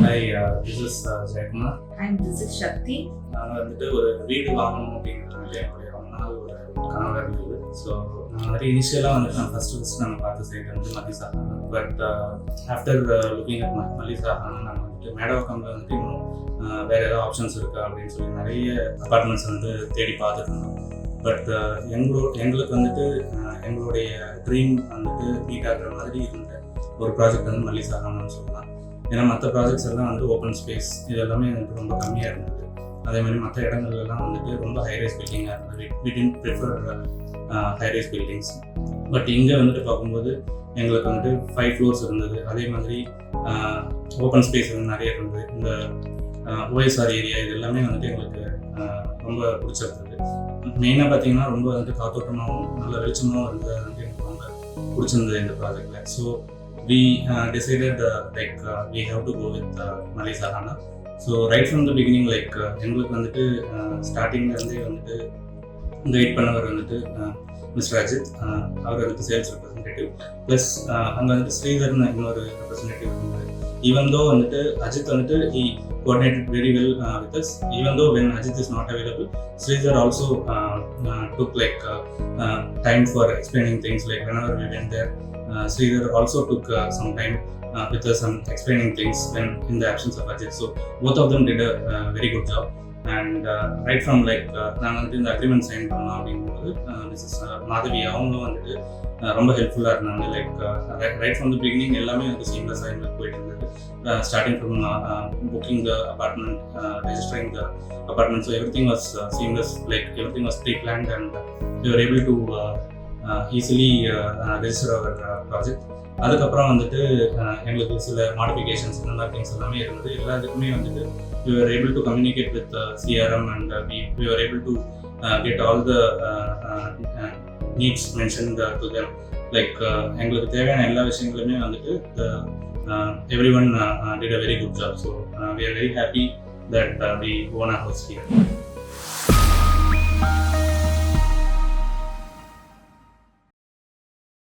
Hi, this is Jaykumar. And this is Shakti. நாங்கள் வந்துட்டு ஒரு வீடு வாங்கணும் அப்படிங்கிறது என்னுடைய ரொம்ப நாள் ஒரு கனவாக இருந்தது. ஸோ நிறைய இனிஷியலாக வந்துட்டு நான் ஃபஸ்ட்டு நம்ம பார்த்த சைடு வந்து மல்லிசாகானம். பட் ஆஃப்டர் லுக்கிங் அட் மல்லிசாகானம் நம்ம வந்துட்டு மேடவாக்கம்ல வந்துட்டு இன்னும் வேறு ஏதாவது ஆப்ஷன்ஸ் இருக்கா அப்படின்னு சொல்லி நிறைய அப்பார்ட்மெண்ட்ஸ் வந்து தேடி பார்த்துட்டு இருந்தோம். பட் எங்களுக்கு வந்துட்டு எங்களுடைய ட்ரீம் வந்துட்டு மீட் ஆகிற மாதிரி இருந்த ஒரு ப்ராஜெக்ட் வந்து மல்லிசாகானம்னு சொல்லலாம். ஏன்னா மற்ற ப்ராஜெக்ட்ஸ் எல்லாம் வந்து ஓப்பன் ஸ்பேஸ் இது எல்லாமே எனக்கு ரொம்ப கம்மியாக இருந்தது. அதே மாதிரி மற்ற இடங்கள்லாம் வந்துட்டு ரொம்ப ஹைரைஸ் பில்டிங்காக இருந்தது. We didn't prefer high rise buildings. But இங்கே வந்துட்டு பார்க்கும்போது எங்களுக்கு வந்துட்டு 5 floors இருந்தது. அதே மாதிரி ஓப்பன் ஸ்பேஸ் வந்து நிறைய இருந்தது. இந்த OSR ஏரியா இது எல்லாமே வந்துட்டு எங்களுக்கு ரொம்ப பிடிச்சிருந்தது. மெயினாக பார்த்தீங்கன்னா ரொம்ப வந்துட்டு காத்தோட்டமாகவும் நல்ல வெளிச்சமாகவும் இருந்தது. அது வந்து எனக்கு ரொம்ப பிடிச்சிருந்தது இந்த ப்ராஜெக்டில். So we decided we have to go with Malisahana. So right from the beginning எங்களுக்கு வந்துட்டு ஸ்டார்டிங்லேருந்தே வந்துட்டு கைட் பண்ணவர் வந்துட்டு மிஸ்டர் அஜித். அவர் வந்துட்டு சேல்ஸ் ரெப்ரஸன்டேட்டிவ் ப்ளஸ் அங்கே வந்துட்டு ஸ்ரீதர்னு இன்னொரு ரெப்ரஸன்டேட்டிவ் இருந்தார். ஈவன் தோ வந்துட்டு அஜித் வந்துட்டு he coordinated very well with us. Even though when Ajit is not available, Sridhar also took time for explaining things. Like whenever we went there, Sridhar also took some time with us and explaining things when in the absence of Ajit. So both of them did a very good job. And right from நாங்கள் வந்துட்டு இந்த agreement sign பண்ணோம் அப்படிங்கும்போது Mrs Madhavi அவங்களும் வந்துட்டு ரொம்ப ஹெல்ப்ஃபுல்லாக இருந்தாங்க. ரைட் ஃப்ரம் த பிகினிங் எல்லாமே வந்து சீம்லெஸ்ஸாக எங்களுக்கு போயிட்டு இருந்தது. Starting from booking the apartment, registering the apartment, so everything was seamless. Everything was pre-planned, and we were able to easily register our project. அதுக்கப்புறம் வந்துட்டு எங்களுக்கு சில மாடிஃபிகேஷன்ஸ் இந்த மாதிரி திங்ஸ் எல்லாமே இருந்தது. எல்லாத்துக்குமே வந்துட்டு we were able to communicate with CRM, and we were able to get all the needs mentioned to them. எங்களுக்கு தேவையான எல்லா விஷயங்களுமே வந்துட்டு everyone did a very good job. So we are very happy that we own a house here.